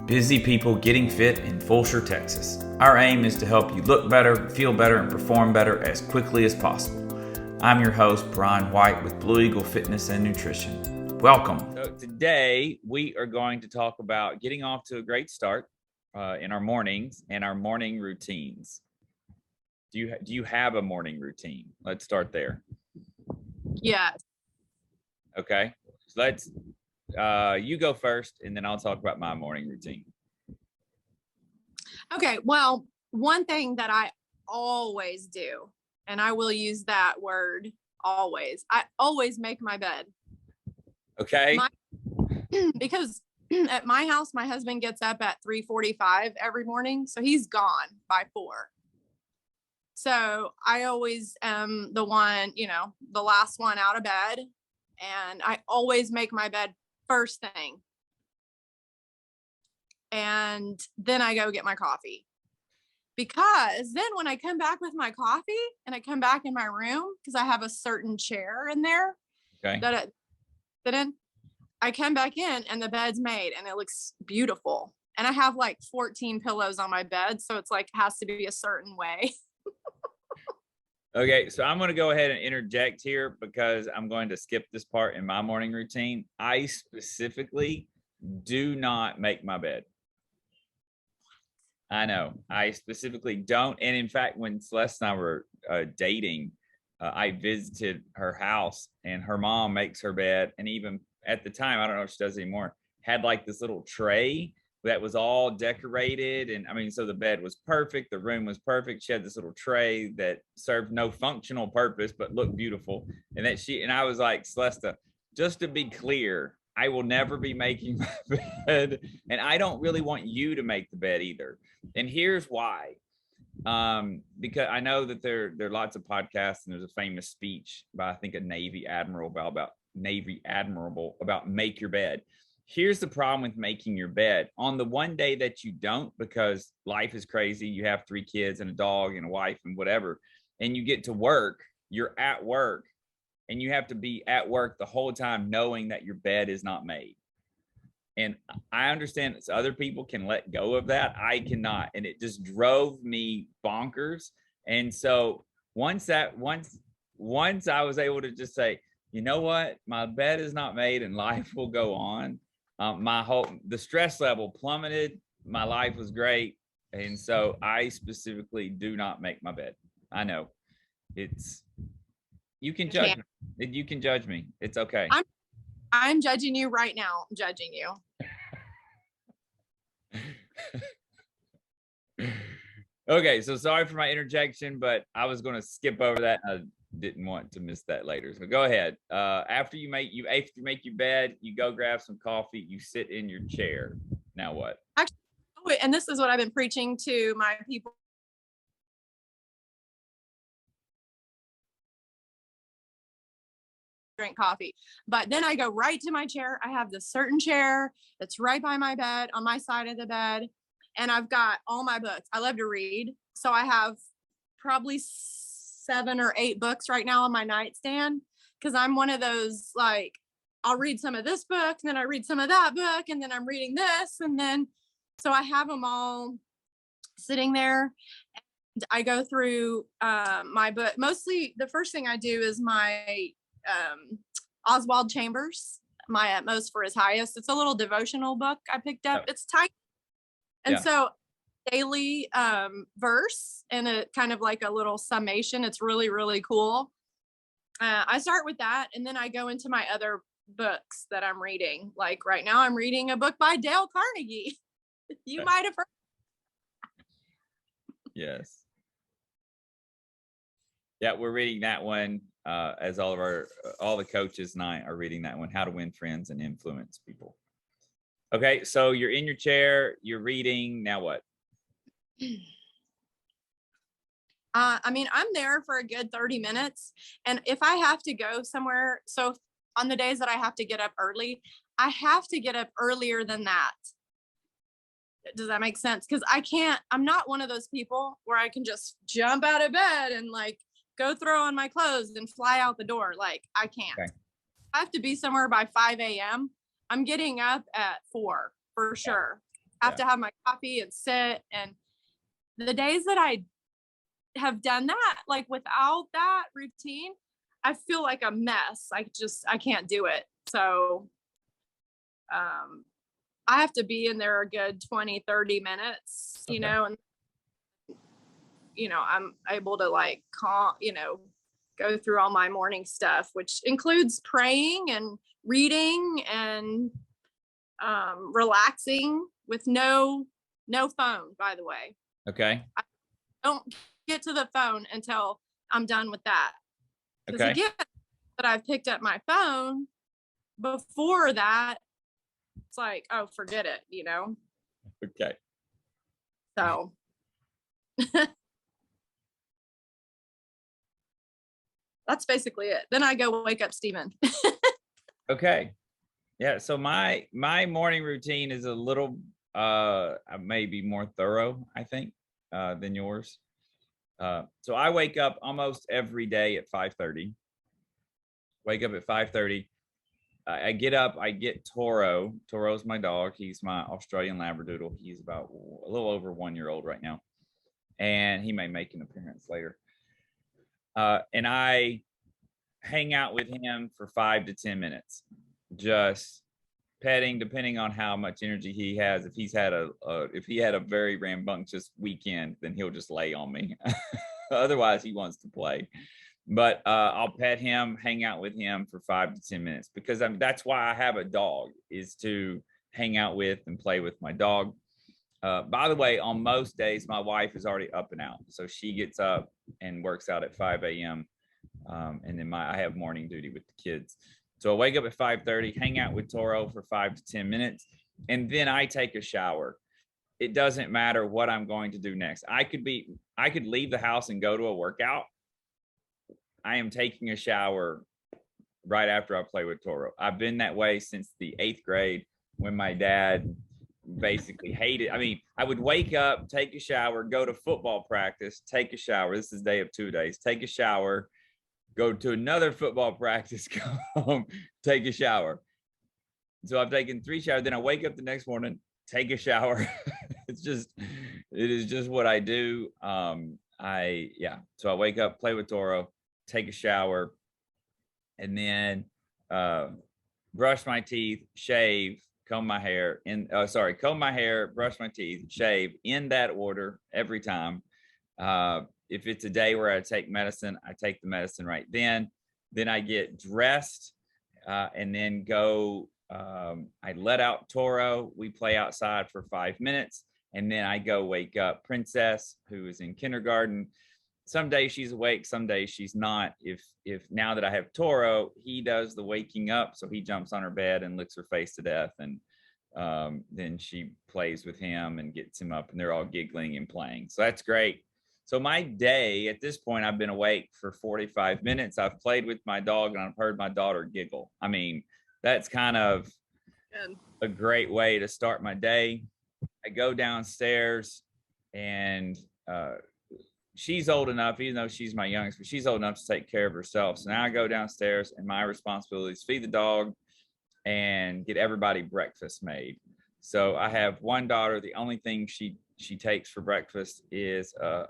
busy people getting fit in Fulshear, Texas. Our aim is to help you look better, feel better, and perform better as quickly as possible. I'm your host, Bryan White with Blue Eagle Fitness and Nutrition. Welcome. So today we are going to talk about getting off to a great start in our mornings and our morning routines. Do you have a morning routine? Let's start there. Yes. Okay. So let's you go first, and then I'll talk about my morning routine. Okay. Well, one thing that I always do, and I will use that word always, I always make my bed. Okay. Because at my house, my husband gets up at 3:45 every morning. So he's gone by 4. So I always am the one, the last one out of bed. And I always make my bed first thing. And then I go get my coffee. Because then when I come back with my coffee and I come back in my room, because I have a certain chair in there, Okay. I come back in and the bed's made and it looks beautiful. And I have like 14 pillows on my bed. So it's like, it has to be a certain way. Okay, so I'm going to go ahead and interject here because I'm going to skip this part in my morning routine. I specifically do not make my bed. I know. I specifically don't. And in fact, when Celeste and I were dating, I visited her house and her mom makes her bed. And even at the time, I don't know if she does anymore, had like this little tray that was all decorated. And I mean, so the bed was perfect. The room was perfect. She had this little tray that served no functional purpose, but looked beautiful. And I was like, Celeste, just to be clear, I will never be making my bed. And I don't really want you to make the bed either. And here's why. Because I know that there are lots of podcasts and there's a famous speech by, I think, a Navy admiral about make your bed. Here's the problem with making your bed. On the one day that you don't, because life is crazy, you have 3 kids and a dog and a wife and whatever, and you get to work, you're at work, and you have to be at work the whole time knowing that your bed is not made. And I understand that other people can let go of that. I cannot. And it just drove me bonkers. And so once I was able to just say, you know what, my bed is not made and life will go on. The stress level plummeted. My life was great. And so I specifically do not make my bed. I know you can judge me. You can judge me. It's okay. I'm judging you right now. I'm judging you. Okay. So sorry for my interjection, but I was going to skip over that. I didn't want to miss that later. So go ahead. After you make your bed, you go grab some coffee, you sit in your chair. Now what? Actually, and this is what I've been preaching to my people. Drink coffee, but then I go right to my chair. I have this certain chair that's right by my bed on my side of the bed, and I've got all my books. I love to read, so I have probably 7 or 8 books right now on my nightstand, because I'm one of those, like, I'll read some of this book and then I read some of that book and then I'm reading this, and then so I have them all sitting there. And I go through my book. Mostly the first thing I do is my Oswald Chambers, My Utmost for His Highest. It's a little devotional book I picked up. It's tiny. And so daily verse and a kind of like a little summation. It's really, really cool. I start with that, and then I go into my other books that I'm reading. Like right now I'm reading a book by Dale Carnegie. You might have heard. Yes. Yeah, we're reading that one as all the coaches and I are reading that one, How to Win Friends and Influence People. Okay, so you're in your chair, you're reading. Now what? I'm there for a good 30 minutes. And if I have to go somewhere, so on the days that I have to get up early, I have to get up earlier than that. Does that make sense? Because I'm not one of those people where I can just jump out of bed and like go throw on my clothes and fly out the door. Like, I can't. Okay. I have to be somewhere by 5 a.m. I'm getting up at 4 for sure. have to have my coffee and sit. And the days that I have done that, like without that routine, I feel like a mess. I can't do it. So I have to be in there a good 20, 30 minutes, you know, and, you know, I'm able to like, go through all my morning stuff, which includes praying and reading and relaxing with no phone, by the way. Okay. I don't get to the phone until I'm done with that. Because again, that I've picked up my phone before that, it's like, oh, forget it, you know? Okay. So that's basically it. Then I go wake up Steven. Okay. Yeah. So my morning routine is a little maybe more thorough, I think, than yours. So I wake up almost every day at 5:30. Wake up at 5:30. I get up, I get Toro. Toro's my dog. He's my Australian Labradoodle. He's about a little over 1 year old right now. And he may make an appearance later. And I hang out with him for 5 to 10 minutes, just petting, depending on how much energy he has. If he had a very rambunctious weekend, then he'll just lay on me. Otherwise, he wants to play. But I'll pet him, hang out with him for 5 to 10 minutes, because that's why I have a dog, is to hang out with and play with my dog. By the way, on most days, my wife is already up and out. So she gets up and works out at 5 a.m. And then I have morning duty with the kids. So I wake up at 5:30, hang out with Toro for 5 to 10 minutes, and then I take a shower. It doesn't matter what I'm going to do next. I could leave the house and go to a workout. I am taking a shower right after I play with Toro. I've been that way since the 8th grade, when my dad basically hated. I mean, I would wake up, take a shower, go to football practice, take a shower. This is day of 2 days. Take a shower, go to another football practice, come home, take a shower. So I've taken 3 showers. Then I wake up the next morning, take a shower. It is just what I do. So I wake up, play with Toro, take a shower, and then brush my teeth, shave, comb my hair, brush my teeth, shave, in that order every time. If it's a day where I take medicine, I take the medicine right then. Then I get dressed and then go. I let out Toro. We play outside for 5 minutes. And then I go wake up Princess, who is in kindergarten. Some days she's awake, some days she's not. If now that I have Toro, he does the waking up. So he jumps on her bed and licks her face to death. And then she plays with him and gets him up, and they're all giggling and playing. So that's great. So my day at this point, I've been awake for 45 minutes. I've played with my dog and I've heard my daughter giggle. I mean, that's kind of a great way to start my day. I go downstairs, and she's old enough, even though she's my youngest, but she's old enough to take care of herself. So now I go downstairs, and my responsibility is feed the dog and get everybody breakfast made. So I have one daughter. The only thing she takes for breakfast is a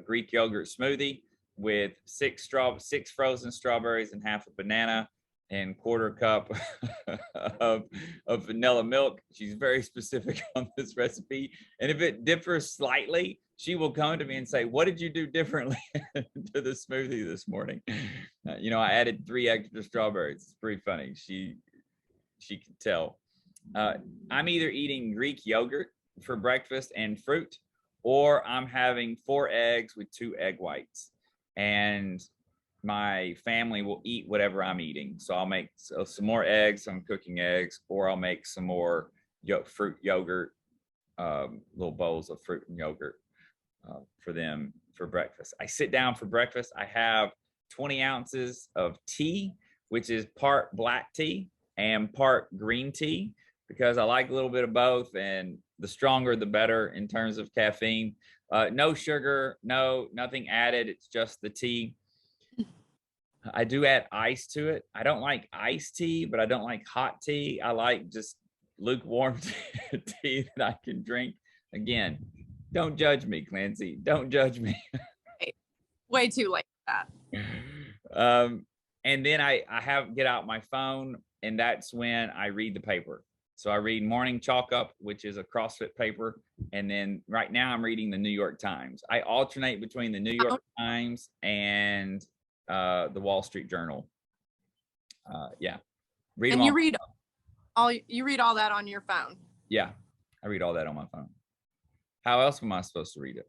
Greek yogurt smoothie with six frozen strawberries and half a banana and quarter cup of vanilla milk. She's very specific on this recipe. And if it differs slightly, she will come to me and say, "What did you do differently to the smoothie this morning?" I added 3 extra strawberries. It's pretty funny. She can tell. I'm either eating Greek yogurt for breakfast and fruit, or I'm having 4 eggs with 2 egg whites. And my family will eat whatever I'm eating. So I'll make some more eggs. I'm cooking eggs, or I'll make some more fruit yogurt, little bowls of fruit and yogurt for them for breakfast. I sit down for breakfast. I have 20 ounces of tea, which is part black tea and part green tea, because I like a little bit of both, and the stronger the better in terms of caffeine. No sugar, nothing added. It's just the tea. I do add ice to it. I don't like iced tea, but I don't like hot tea. I like just lukewarm tea. tea that I can drink. Again, don't judge me, Clancy. Don't judge me. Way too late for that. And then I get out my phone, and that's when I read the paper. So I read Morning Chalk Up, which is a CrossFit paper. And then right now I'm reading the New York Times. I alternate between the New York Times and the Wall Street Journal. Yeah. And you read all that on your phone? Yeah. I read all that on my phone. How else am I supposed to read it?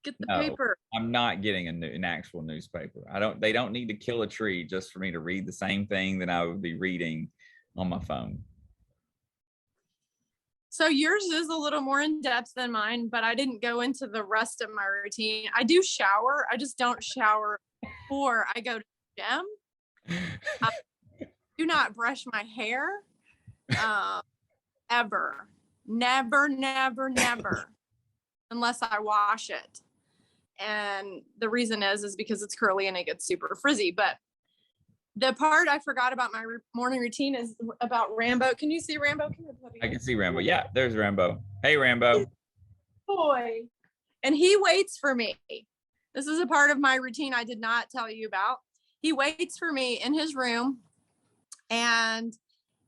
Get the paper. I'm not getting an actual newspaper. They don't need to kill a tree just for me to read the same thing that I would be reading on my phone. So yours is a little more in depth than mine, but I didn't go into the rest of my routine. I do shower. I just don't shower before I go to the gym. I do not brush my hair ever. Never, unless I wash it. And the reason is because it's curly and it gets super frizzy. But the part I forgot about my morning routine is about Rambo. Can you see Rambo? I can see Rambo. Yeah, there's Rambo. Hey, Rambo. Boy. And he waits for me. This is a part of my routine I did not tell you about. He waits for me in his room, and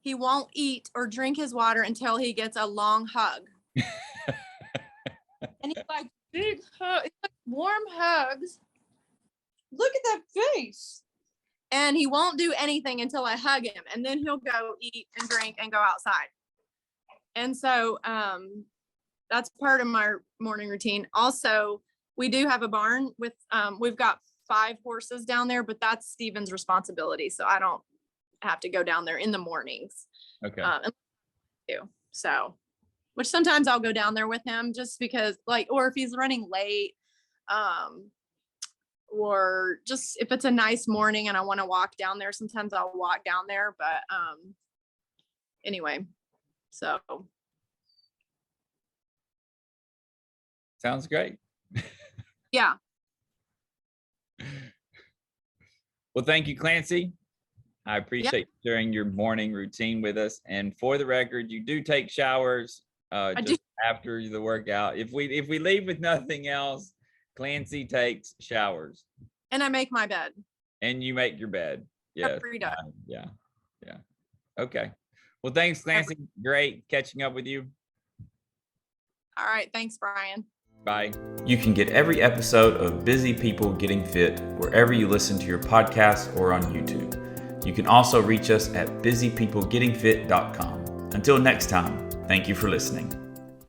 he won't eat or drink his water until he gets a long hug. And he's like, big hug, warm hugs. Look at that face. And he won't do anything until I hug him. And then he'll go eat and drink and go outside. And so that's part of my morning routine. Also, we do have a barn with, we've got 5 horses down there, but that's Steven's responsibility. So I don't have to go down there in the mornings. Okay. So, which sometimes I'll go down there with him just because, like, or if he's running late, or just if it's a nice morning and I want to walk down there, sometimes I'll walk down there. But anyway, so. Sounds great. Yeah. Well, thank you, Clancy. I appreciate you sharing your morning routine with us. And for the record, you do take showers just after the workout. If we leave with nothing else, Clancy takes showers. And I make my bed. And you make your bed. Yeah. Yeah. Okay. Well, thanks, Clancy. Great catching up with you. All right. Thanks, Bryan. Bye. You can get every episode of Busy People Getting Fit wherever you listen to your podcast or on YouTube. You can also reach us at busypeoplegettingfit.com. Until next time, thank you for listening.